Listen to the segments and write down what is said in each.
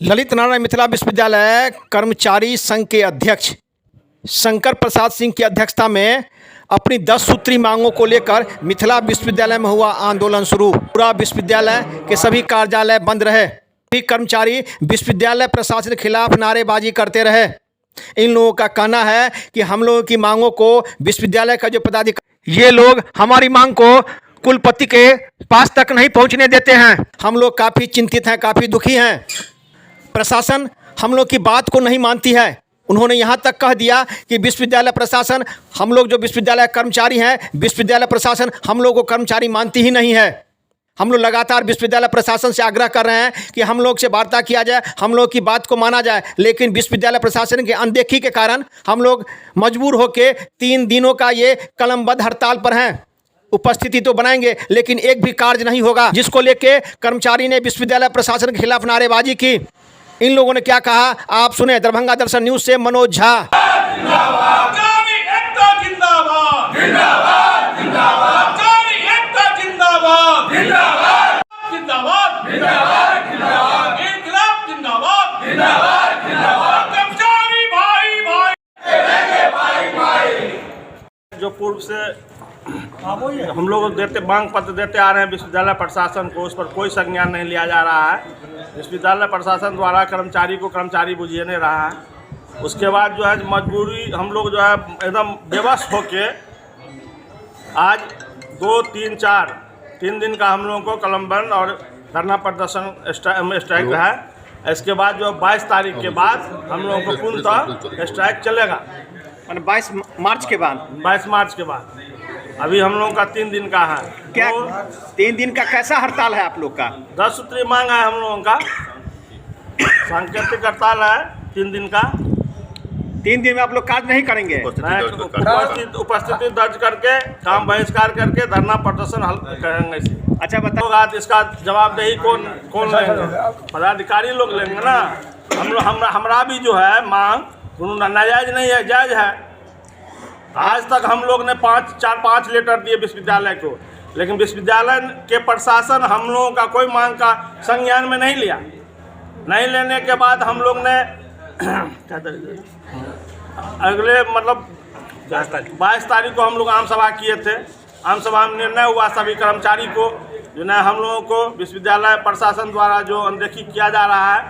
ललित नारायण मिथिला विश्वविद्यालय कर्मचारी संघ के अध्यक्ष शंकर प्रसाद सिंह की अध्यक्षता में अपनी 10 सूत्री मांगों को लेकर मिथिला विश्वविद्यालय में हुआ आंदोलन शुरू। पूरा विश्वविद्यालय के सभी कार्यालय बंद रहे। सभी कर्मचारी विश्वविद्यालय प्रशासन के खिलाफ नारेबाजी करते रहे। इन लोगों का कहना है कि हम लोगों की मांगों को विश्वविद्यालय का जो पदाधिकारी, ये लोग हमारी मांग को कुलपति के पास तक नहीं पहुंचने देते हैं। हम लोग काफ़ी चिंतित हैं, काफ़ी दुखी हैं। प्रशासन हम लोग की बात को नहीं मानती है। उन्होंने यहाँ तक कह दिया कि विश्वविद्यालय प्रशासन, हम लोग जो विश्वविद्यालय कर्मचारी हैं, विश्वविद्यालय प्रशासन हम लोग को कर्मचारी मानती ही नहीं है। हम लोग लगातार विश्वविद्यालय प्रशासन से आग्रह कर रहे हैं कि हम लोग से वार्ता किया जाए, हम लोग की बात को माना जाए, लेकिन विश्वविद्यालय प्रशासन की अनदेखी के कारण हम लोग मजबूर होकर 3 दिनों का ये कलमबद्ध हड़ताल पर हैं। उपस्थिति तो बनाएंगे लेकिन एक भी कार्य नहीं होगा, जिसको लेके कर्मचारी ने विश्वविद्यालय प्रशासन के खिलाफ नारेबाजी की। इन लोगों ने क्या कहा आप सुने। दरभंगा दर्शन न्यूज से मनोज झा। जो पूर्व से हम लोग मांग पत्र देते आ रहे हैं विश्वविद्यालय प्रशासन को, उस पर कोई संज्ञान नहीं लिया जा रहा है। विश्वविद्यालय प्रशासन द्वारा कर्मचारी को कर्मचारी बुझिए नहीं रहा है। उसके बाद जो है मजबूरी हम लोग जो है एकदम बेबस होके आज 2, 3, 4 3 दिन का हम लोगों को कलमबंद और धरना प्रदर्शन स्ट्राइक है। इसके बाद जो 22 तारीख के बाद हम लोगों को पूर्णतः स्ट्राइक चलेगा। 22 मार्च के बाद 22 मार्च के बाद अभी हम लोगों का 3 दिन का है। क्या 3 दिन का कैसा हड़ताल है आप लोग का? 10 सूत्री मांग है हम लोगों का, सांकेतिक हड़ताल है 3 दिन का। 3 दिन में आप लोग कार्य नहीं करेंगे? उपस्थिति दर्ज करके काम बहिष्कार करके धरना प्रदर्शन हल करेंगे। अच्छा बताओ, आज इसका जवाबदेही कौन लेंगे? पदाधिकारी लोग लेंगे ना। हमरा भी जो है मांग नाजायज नहीं है, जायज है। आज तक हम लोग ने 4-5 लेटर दिए विश्वविद्यालय को, लेकिन विश्वविद्यालय के प्रशासन हम लोगों का कोई मांग का संज्ञान में नहीं लिया। नहीं लेने के बाद हम लोग ने अगले 22 तारीख को हम लोग आम सभा किए थे। आम सभा में निर्णय हुआ सभी कर्मचारी को जो है हम लोगों को विश्वविद्यालय प्रशासन द्वारा जो अनदेखी किया जा रहा है,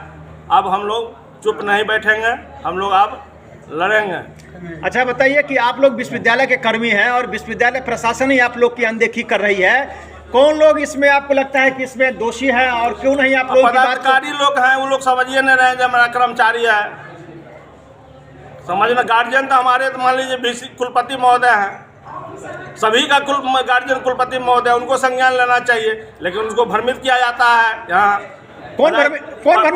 अब हम लोग चुप नहीं बैठेंगे, हम लोग अब लड़ेंगे। अच्छा बताइए कि आप लोग विश्वविद्यालय के कर्मी हैं और विश्वविद्यालय प्रशासन ही आप लोग की अनदेखी कर रही है। कौन लोग इसमें आपको लगता है कि इसमें दोषी है और क्यों नहीं आप लोग? पदाधिकारी लोग हैं, वो लोग समझिए नहीं रहे जो हमारा कर्मचारी है। समझना, गार्जियन तो हमारे मान लीजिए कुलपति महोदय हैं, सभी का गार्जियन कुलपति महोदय, उनको संज्ञान लेना चाहिए, लेकिन उनको भ्रमित किया जाता है। यहाँ कौन भ्रमित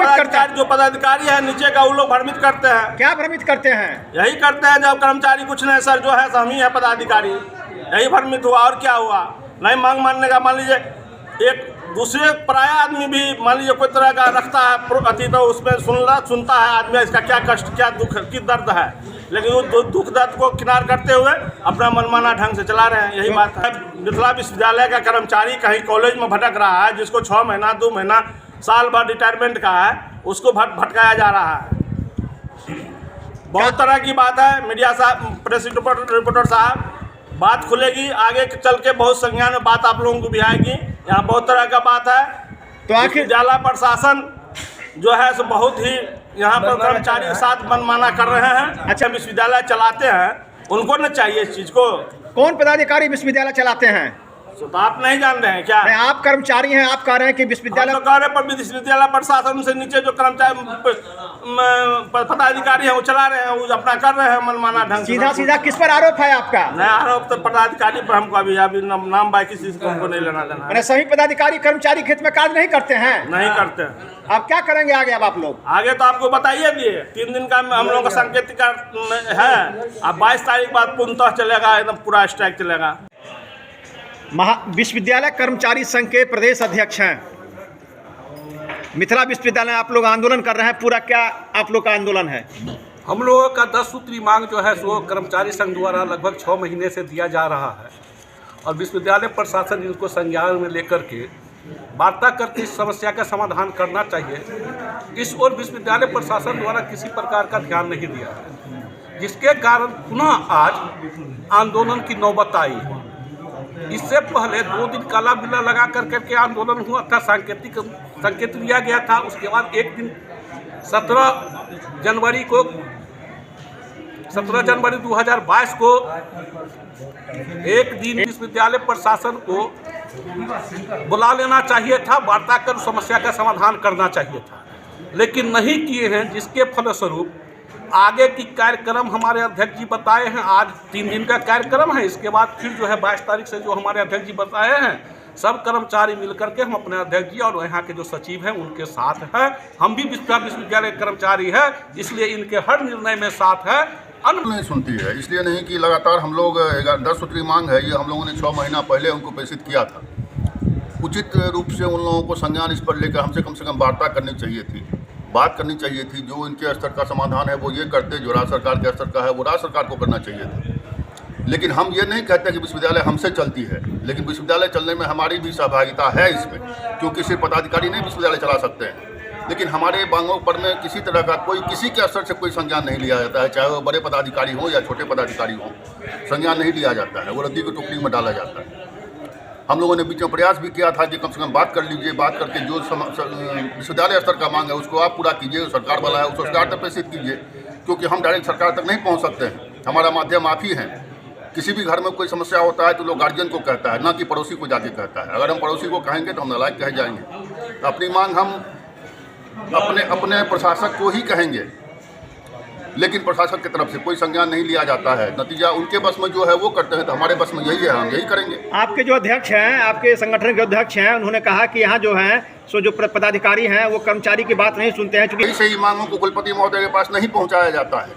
करता है? जो पदाधिकारी है नीचे का, वो लोग भ्रमित करते हैं। क्या भ्रमित करते हैं? यही करते हैं जब कर्मचारी कुछ नहीं सर जो है हम ही है पदाधिकारी, यही भ्रमित हुआ और क्या हुआ। नहीं मांग मानने का, मान लीजिए एक दूसरे पराया आदमी भी मान लीजिए कोई तरह का रखता है अति, तो उसमें सुनता है आदमी इसका क्या कष्ट, क्या दुख, की दर्द है, लेकिन वो दुख दर्द को किनार करते हुए अपना मनमाना ढंग से चला रहे हैं। यही बात है। मिथिला विश्वविद्यालय का कर्मचारी कहीं कॉलेज में भटक रहा है, जिसको 6 महीना 2 महीना साल भर रिटायरमेंट का है, उसको भटकाया जा रहा है। बहुत तरह की बात है। मीडिया साहब, प्रेस रिपोर्टर साहब, बात खुलेगी आगे चल के, बहुत संज्ञान में बात आप लोगों को भी आएगी। यहाँ बहुत तरह का बात है। तो आखिर विश्वविद्यालय प्रशासन जो है सो बहुत ही यहाँ पर कर्मचारी के साथ मनमाना कर रहे हैं। अच्छा, विश्वविद्यालय चलाते हैं, उनको न चाहिए इस चीज़ को। कौन पदाधिकारी विश्वविद्यालय चलाते हैं? तो आप नहीं जान रहे हैं क्या? आप कर्मचारी हैं, आप कह रहे हैं कि विश्वविद्यालय पर विश्वविद्यालय प्रशासन से नीचे जो कर्मचारी पदाधिकारी हैं वो चला रहे हैं, वो अपना कर रहे हैं मनमाना ढंग से। सीधा किस पर आरोप है आपका? नया आरोप तो पदाधिकारी पर हमको अभी नाम बाकी किसी से हमको नहीं लेना देना है। सभी पदाधिकारी कर्मचारी खेत में कार्य नहीं करते हैं? नहीं करते हैं। आप क्या करेंगे आगे? अब आप लोग आगे तो आपको बताइए दिए 3 दिन का हम लोग का सांकेतिक है। अब 22 तारीख बाद पूर्णतः चलेगा, एकदम पूरा स्ट्राइक चलेगा। विश्वविद्यालय कर्मचारी संघ के प्रदेश अध्यक्ष हैं। मिथिला विश्वविद्यालय आप लोग आंदोलन कर रहे हैं, पूरा क्या आप लोग का आंदोलन है? हम लोगों का 10 सूत्री मांग जो है सो कर्मचारी संघ द्वारा लगभग 6 महीने से दिया जा रहा है और विश्वविद्यालय प्रशासन इनको संज्ञान में लेकर के वार्ता करके इस समस्या का समाधान करना चाहिए। इस ओर विश्वविद्यालय प्रशासन द्वारा किसी प्रकार का ध्यान नहीं दिया है, जिसके कारण पुनः आज आंदोलन की नौबत आई। इससे पहले 2 दिन काला बिल्ला लगा करके आंदोलन हुआ था, संकेत लिया गया था। उसके बाद एक दिन 17 जनवरी 2022 को एक दिन विश्वविद्यालय प्रशासन को बुला लेना चाहिए था, वार्ता कर समस्या का समाधान करना चाहिए था, लेकिन नहीं किए हैं, जिसके फलस्वरूप आगे की कार्यक्रम हमारे अध्यक्ष जी बताए हैं। आज 3 दिन का कार्यक्रम है, इसके बाद फिर जो है 22 तारीख से जो हमारे अध्यक्ष जी बताए हैं, सब कर्मचारी मिलकर के हम अपने अध्यक्ष जी और यहाँ के जो सचिव हैं उनके साथ हैं। हम भी विश्वविद्यालय कर्मचारी है, इसलिए इनके हर निर्णय में साथ है। नहीं सुनती है, इसलिए नहीं कि लगातार हम लोग 10 सूत्री मांग है, ये हम लोगों ने 6 महीना पहले उनको प्रेषित किया था। उचित रूप से उन लोगों को संज्ञान इस पर लेकर हमसे कम से कम वार्ता करनी चाहिए थी, बात करनी चाहिए थी। जो इनके स्तर का समाधान है वो ये करते, जो राज्य सरकार के स्तर का है वो राज्य सरकार को करना चाहिए था। लेकिन हम ये नहीं कहते कि विश्वविद्यालय हमसे चलती है, लेकिन विश्वविद्यालय चलने में हमारी भी सहभागिता है इसमें, क्योंकि सिर्फ पदाधिकारी नहीं विश्वविद्यालय चला सकते हैं। लेकिन हमारे मांगों पर में किसी तरह का किसी के स्तर से कोई संज्ञान नहीं लिया जाता है, चाहे वो बड़े पदाधिकारी हो या छोटे पदाधिकारी हो, संज्ञान नहीं लिया जाता है, वो रद्दी की टोकरी में डाला जाता है। हम लोगों ने बीच में प्रयास भी किया था कि कम से कम बात कर लीजिए, बात करके जो विश्वविद्यालय स्तर का मांग है उसको आप पूरा कीजिए, सरकार वाला है उसको सरकार तक प्रेषित कीजिए, क्योंकि हम डायरेक्ट सरकार तक नहीं पहुँच सकते हैं, हमारा माध्यम आप ही हैं। किसी भी घर में कोई समस्या होता है तो लोग गार्जियन को कहता है, ना कि पड़ोसी को जाके कहता है। अगर हम पड़ोसी को कहेंगे तो हम नालायक कहे जाएंगे। अपनी मांग हम अपने प्रशासक को ही कहेंगे, लेकिन प्रशासक की तरफ से कोई संज्ञान नहीं लिया जाता है। नतीजा उनके बस में जो है वो करते हैं, तो हमारे बस में यही है, हम यही करेंगे। आपके जो अध्यक्ष हैं, आपके संगठन के अध्यक्ष हैं, उन्होंने कहा कि यहाँ जो है सो जो पदाधिकारी हैं वो कर्मचारी की बात नहीं सुनते हैं, क्योंकि सही मांगों को कुलपति महोदय के पास नहीं पहुँचाया जाता है।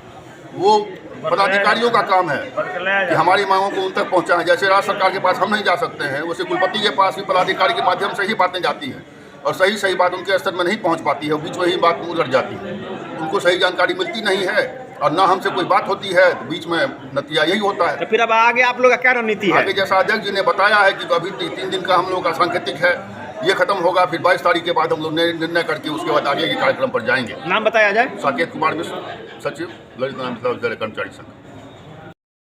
वो पदाधिकारियों का काम है कि हमारी मांगों को उन तक पहुँचाएं। जैसे राज्य सरकार के पास हम नहीं जा सकते हैं, वैसे कुलपति के पास भी पदाधिकारी के माध्यम से ही बातें जाती हैं, और सही बात उनके स्तर में नहीं पहुंच पाती है, बीच में ही बात उलझ जाती है। उनको सही जानकारी मिलती नहीं है और ना हमसे कोई बात होती है, तो बीच में नतीजा यही होता है। तो फिर अब आगे आप लोग का क्या रणनीति है? आगे जैसा अध्यक्ष जी ने बताया है कि अभी 3 दिन का हम लोग का सांकेतिक है, ये खत्म होगा, फिर 22 तारीख के बाद हम लोग निर्णय करके उसके बाद आगे के कार्यक्रम पर जाएंगे। नाम बताया जाए? साकेत कुमार मिश्र, सचिव ललित नारायण विश्वविद्यालय कर्मचारी संघ।